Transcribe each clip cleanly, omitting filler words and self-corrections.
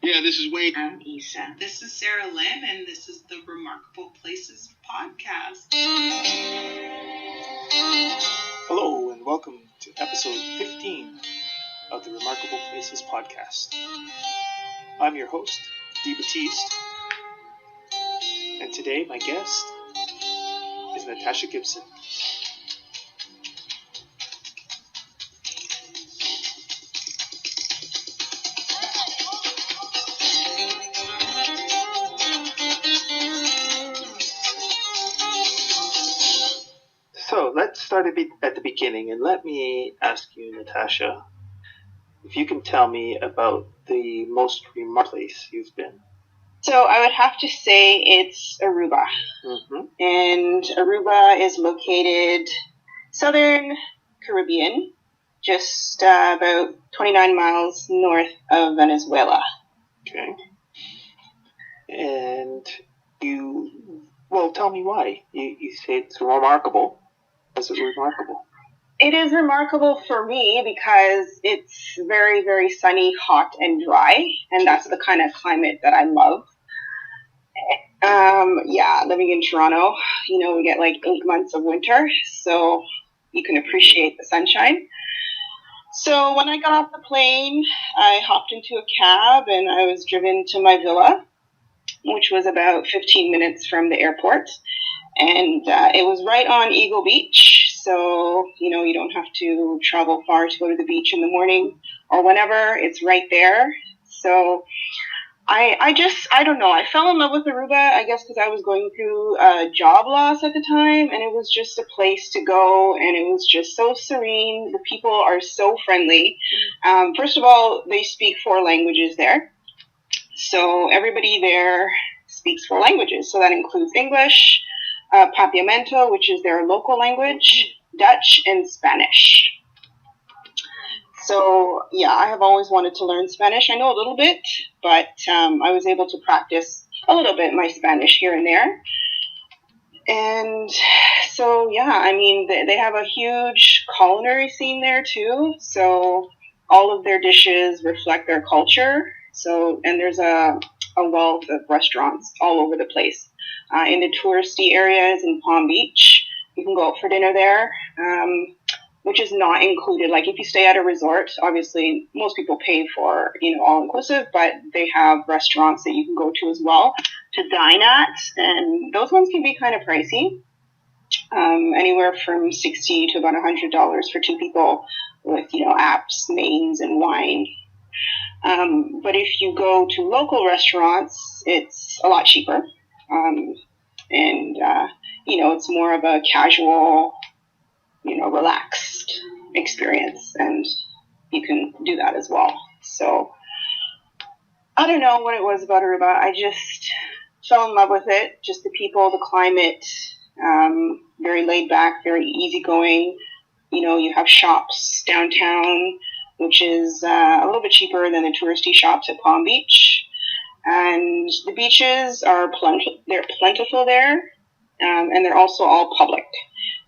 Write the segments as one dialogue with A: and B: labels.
A: Yeah, this is Wayne.
B: I'm Isa.
C: This is Sarah Lynn, and this is the Remarkable Places podcast.
D: Hello, and welcome to episode 15 of the Remarkable Places podcast. I'm your host, Dee Batiste, and today my guest is Natasha Gibson. So let's start at the beginning, and let me ask you, Natasha, if you can tell me about the most remarkable place you've been.
B: So I would have to say it's Aruba.
D: Mm-hmm.
B: And Aruba is located southern Caribbean, just about 29 miles north of Venezuela.
D: Okay. And tell me why. You say it's remarkable. Is it remarkable?
B: It is remarkable for me because it's very, very sunny, hot, and dry, and that's the kind of climate that I love. Living in Toronto, we get like 8 months of winter, so you can appreciate the sunshine. So when I got off the plane, I hopped into a cab and I was driven to my villa, which was about 15 minutes from the airport. And it was right on Eagle Beach, so, you don't have to travel far to go to the beach in the morning or whenever. It's right there. So I don't know. I fell in love with Aruba, I guess, because I was going through job loss at the time, and it was just a place to go, and it was just so serene. The people are so friendly. First of all, they speak 4 languages there. So everybody there speaks 4 languages. So that includes English, Papiamento, which is their local language, Dutch, and Spanish. So, I have always wanted to learn Spanish. I know a little bit, but I was able to practice a little bit my Spanish here and there. And so, they have a huge culinary scene there too. So all of their dishes reflect their culture. So, and there's a wealth of restaurants all over the place. In the touristy areas in Palm Beach, you can go out for dinner there. Which is not included. Like if you stay at a resort, obviously most people pay for, all-inclusive, but they have restaurants that you can go to as well to dine at, and those ones can be kind of pricey, anywhere from $60 to about $100 for 2 people with, apps, mains, and wine. But if you go to local restaurants, it's a lot cheaper, it's more of a casual, relaxed experience, and you can do that as well. So I don't know what it was about Aruba. I just fell in love with it. Just the people, the climate, very laid back, very easygoing. You have shops downtown, which is a little bit cheaper than the touristy shops at Palm Beach. And the beaches are they're plentiful there, and they're also all public.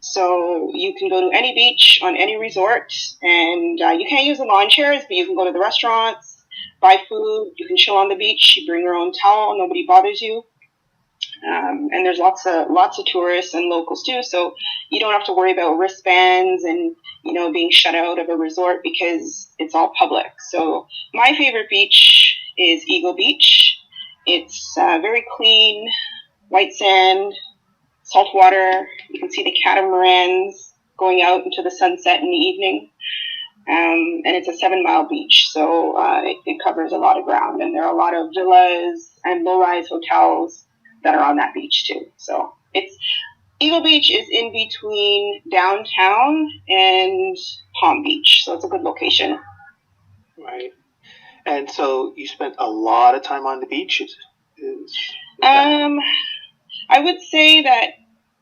B: So you can go to any beach on any resort, and you can't use the lawn chairs, but you can go to the restaurants, buy food, you can chill on the beach, you bring your own towel, nobody bothers you. And there's lots of tourists and locals too, so you don't have to worry about wristbands and, being shut out of a resort because it's all public. So my favorite beach is Eagle Beach. It's very clean, white sand, salt water. You can see the catamarans going out into the sunset in the evening. And it's a 7-mile beach, so it covers a lot of ground. And there are a lot of villas and low-rise hotels that are on that beach too. So Eagle Beach is in between downtown and Palm Beach, so it's a good location.
D: Right. And so you spent a lot of time on the beach?
B: I would say that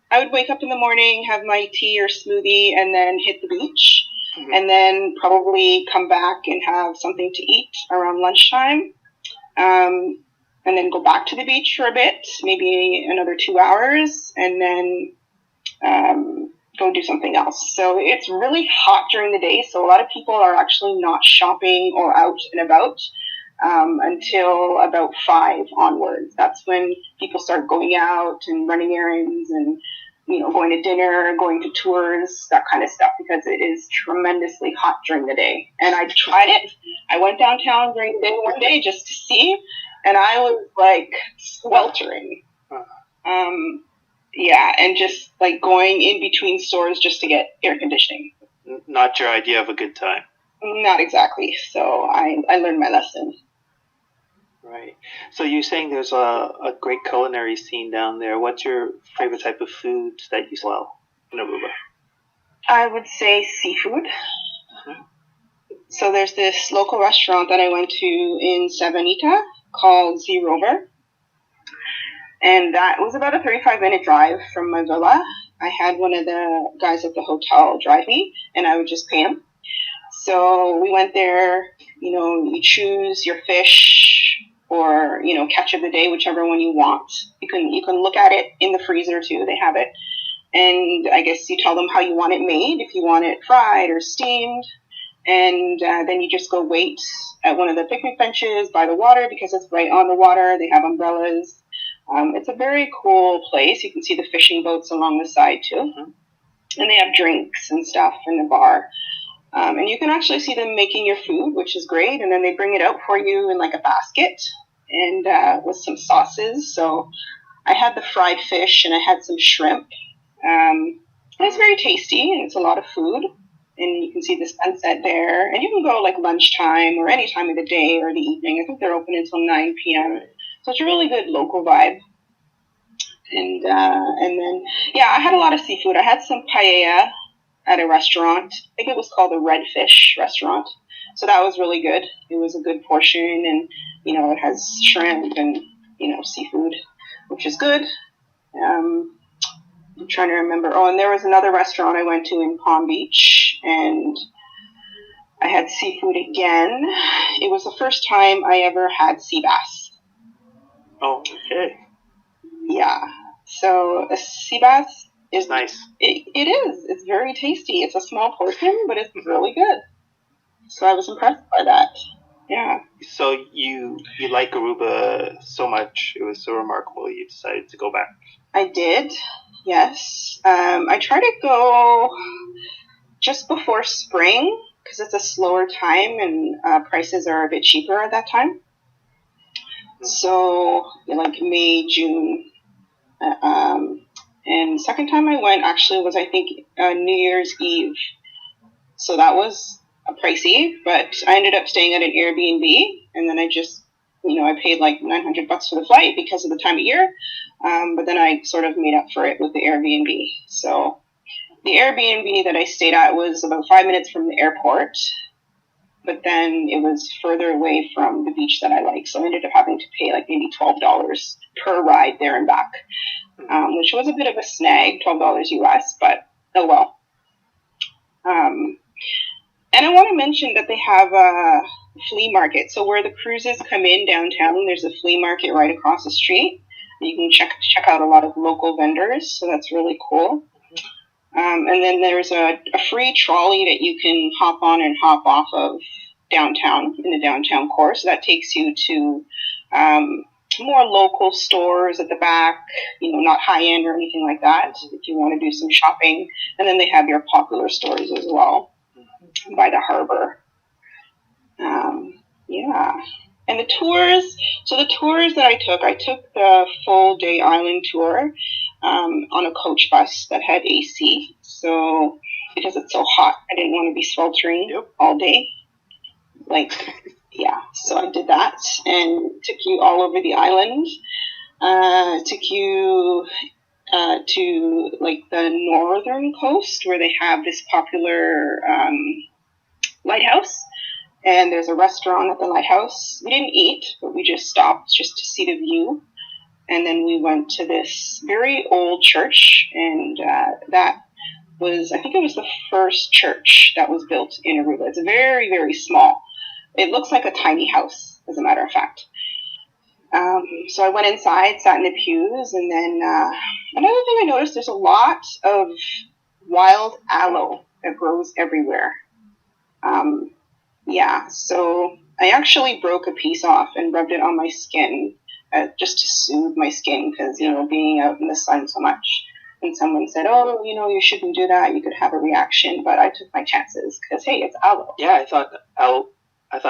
B: I would wake up in the morning, have my tea or smoothie, and then hit the beach, and then probably come back and have something to eat around lunchtime, and then go back to the beach for a bit, maybe another 2 hours, and then go do something else. So it's really hot during the day, so a lot of people are actually not shopping or out and about. until about 5 onwards. That's when people start going out and running errands and, going to dinner, going to tours, that kind of stuff, because it is tremendously hot during the day. And I tried it. I went downtown during the day one day just to see, and I was like sweltering. And just like going in between stores just to get air conditioning.
D: Not your idea of a good time.
B: Not exactly. So I learned my lesson.
D: Right. So you're saying there's a great culinary scene down there. What's your favorite type of food that you sell in Aruba?
B: I would say seafood. Mm-hmm. So there's this local restaurant that I went to in Savanita called Z Rover. And that was about a 35-minute drive from my villa. I had one of the guys at the hotel drive me, and I would just pay him. So we went there, you choose your fish or, catch of the day, whichever one you want. You can look at it in the freezer too, they have it. And I guess you tell them how you want it made, if you want it fried or steamed. And then you just go wait at one of the picnic benches by the water because it's right on the water. They have umbrellas. It's a very cool place. You can see the fishing boats along the side too. Mm-hmm. And they have drinks and stuff in the bar. And you can actually see them making your food, which is great. And then they bring it out for you in like a basket and with some sauces. So I had the fried fish and I had some shrimp. It's very tasty and it's a lot of food. And you can see the sunset there. And you can go like lunchtime or any time of the day or the evening. I think they're open until 9 p.m. So it's a really good local vibe. And then, I had a lot of seafood. I had some paella at a restaurant. I think it was called the Redfish restaurant. So that was really good. It was a good portion and, it has shrimp and, seafood, which is good. I'm trying to remember. Oh, and there was another restaurant I went to in Palm Beach and I had seafood again. It was the first time I ever had sea bass.
D: Oh, okay.
B: Yeah. So a sea bass is
D: nice.
B: It is. It's very tasty. It's a small portion, but it's really good. So I was impressed by that. Yeah.
D: So you like Aruba so much. It was so remarkable. You decided to go back.
B: I did. Yes. I try to go just before spring because it's a slower time and prices are a bit cheaper at that time. Mm-hmm. So like May, June. And second time I went actually was I think New Year's Eve. So that was pricey, but I ended up staying at an Airbnb and then I just, I paid like $900 for the flight because of the time of year. But then I sort of made up for it with the Airbnb. So the Airbnb that I stayed at was about 5 minutes from the airport, but then it was further away from the beach that I like. So I ended up having to pay like maybe $12 per ride there and back, which was a bit of a snag, $12 US, but oh well. And I want to mention that they have a flea market. So where the cruises come in downtown, there's a flea market right across the street. You can check out a lot of local vendors, so that's really cool. And then there's a free trolley that you can hop on and hop off of downtown, in the downtown core. So that takes you to more local stores at the back, not high-end or anything like that, if you want to do some shopping. And then they have your popular stores as well by the harbor. And the tours, so the tours that I took the full day island tour on a coach bus that had AC. So because it's so hot, I didn't want to be sweltering all day. So I did that and took you all over the island. Took you to like the northern coast where they have this popular lighthouse. And there's a restaurant at the lighthouse. We didn't eat, but we just stopped just to see the view. And then we went to this very old church, and that was, I think it was the first church that was built in Aruba. It's very, very small. It looks like a tiny house, as a matter of fact. So I went inside, sat in the pews, and then another thing I noticed, there's a lot of wild aloe that grows everywhere. So I actually broke a piece off and rubbed it on my skin just to soothe my skin because, being out in the sun so much. And someone said, oh, you shouldn't do that. You could have a reaction. But I took my chances because, hey, it's aloe.
D: Yeah, I thought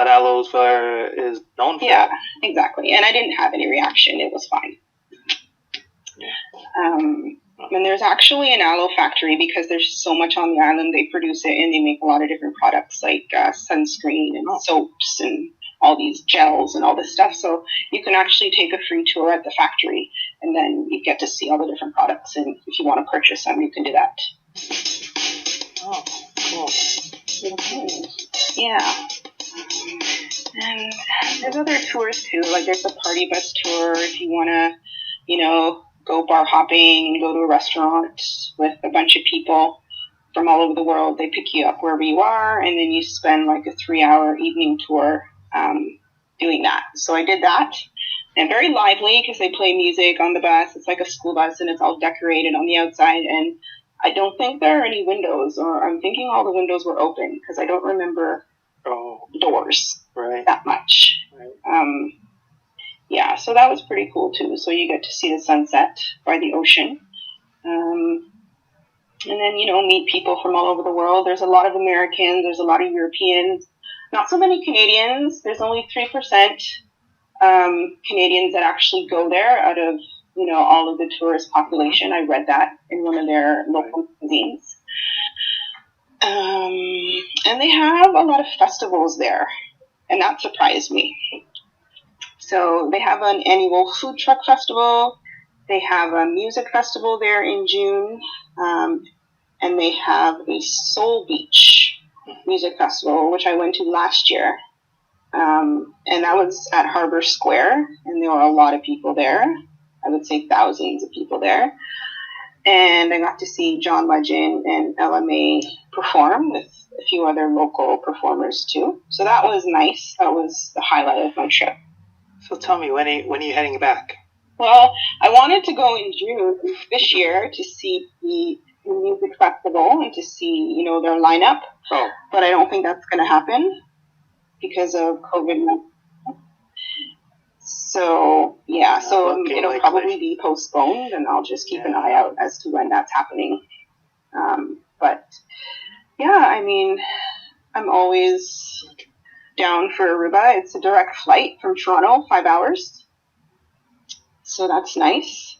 D: aloe is known for
B: Yeah,
D: that.
B: exactly. And I didn't have any reaction. It was fine. And there's actually an Aloe Factory because there's so much on the island. They produce it and they make a lot of different products like sunscreen and soaps and all these gels and all this stuff. So you can actually take a free tour at the factory and then you get to see all the different products. And if you want to purchase them, you can do that.
D: Oh, cool.
B: Okay. Yeah. And there's other tours too. Like there's a party bus tour if you want to, go bar hopping and go to a restaurant with a bunch of people from all over the world. They pick you up wherever you are, and then you spend like a 3-hour evening tour doing that. So I did that, and very lively because they play music on the bus. It's like a school bus, and it's all decorated on the outside, and I don't think there are any windows, or I'm thinking all the windows were open because I don't remember doors that much.
D: Right.
B: Yeah, so that was pretty cool too. So you get to see the sunset by the ocean. And then, meet people from all over the world. There's a lot of Americans. There's a lot of Europeans. Not so many Canadians. There's only 3% Canadians that actually go there out of, all of the tourist population. I read that in one of their local magazines. And they have a lot of festivals there. And that surprised me. So they have an annual food truck festival. They have a music festival there in June. And they have a Soul Beach music festival, which I went to last year. And that was at Harbor Square. And there were a lot of people there. I would say thousands of people there. And I got to see John Legend and LMA perform with a few other local performers too. So that was nice. That was the highlight of my trip.
D: So tell me, when are you heading back?
B: Well, I wanted to go in June this year to see the music festival and to see, their lineup.
D: Oh.
B: But I don't think that's going to happen because of COVID. So, yeah, it'll probably be postponed, and I'll just keep an eye out as to when that's happening. But, yeah, I mean, I'm always down for Aruba. It's a direct flight from Toronto, 5 hours. So that's nice.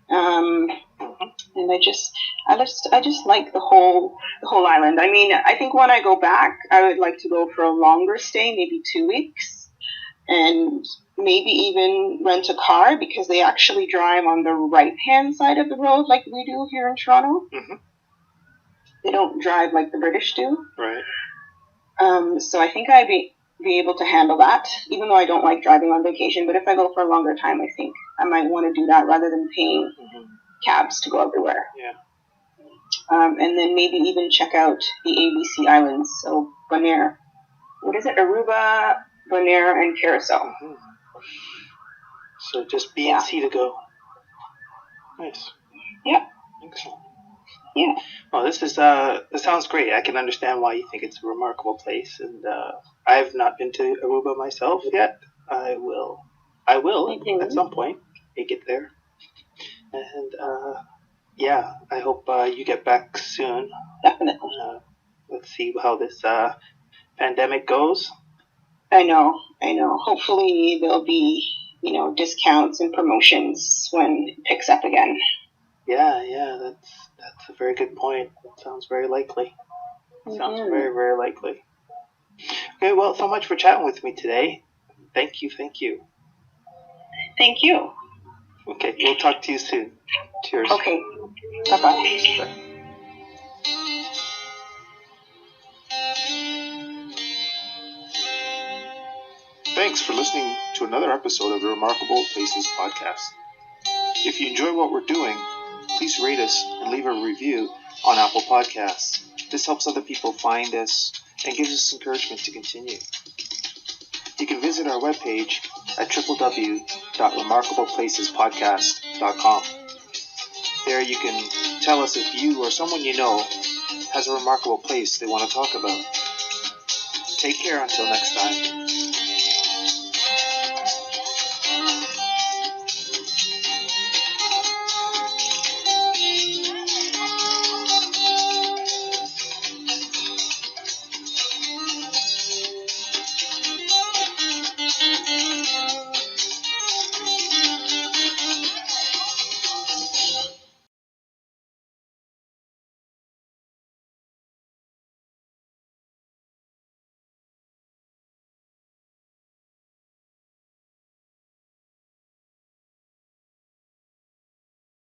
B: And I just like the whole island. I mean, I think when I go back, I would like to go for a longer stay, maybe 2 weeks, and maybe even rent a car because they actually drive on the right-hand side of the road like we do here in Toronto.
D: Mm-hmm.
B: They don't drive like the British do.
D: Right.
B: So I think I'd be able to handle that, even though I don't like driving on vacation. But if I go for a longer time, I think I might want to do that rather than paying cabs to go everywhere.
D: Yeah.
B: And then maybe even check out the ABC Islands. So Bonaire. What is it? Aruba, Bonaire, and Curacao.
D: Mm-hmm. So just B and C to go. Nice.
B: Yep.
D: Excellent.
B: Yeah.
D: Well, this sounds great. I can understand why you think it's a remarkable place, and I've not been to Aruba myself yet. I will at some point make it there. And I hope you get back soon.
B: Definitely.
D: Let's see how this pandemic goes.
B: I know. Hopefully there'll be, discounts and promotions when it picks up again.
D: Yeah, that's a very good point. It sounds very likely. Sounds very, very likely. Okay, well, so much for chatting with me today. Thank you.
B: Thank you.
D: Okay, we'll talk to you soon. Cheers.
B: Okay. Bye-bye.
A: Thanks for listening to another episode of the Remarkable Places podcast. If you enjoy what we're doing, please rate us and leave a review on Apple Podcasts. This helps other people find us and gives us encouragement to continue. You can visit our webpage at www.remarkableplacespodcast.com. There you can tell us if you or someone you know has a remarkable place they want to talk about. Take care until next time.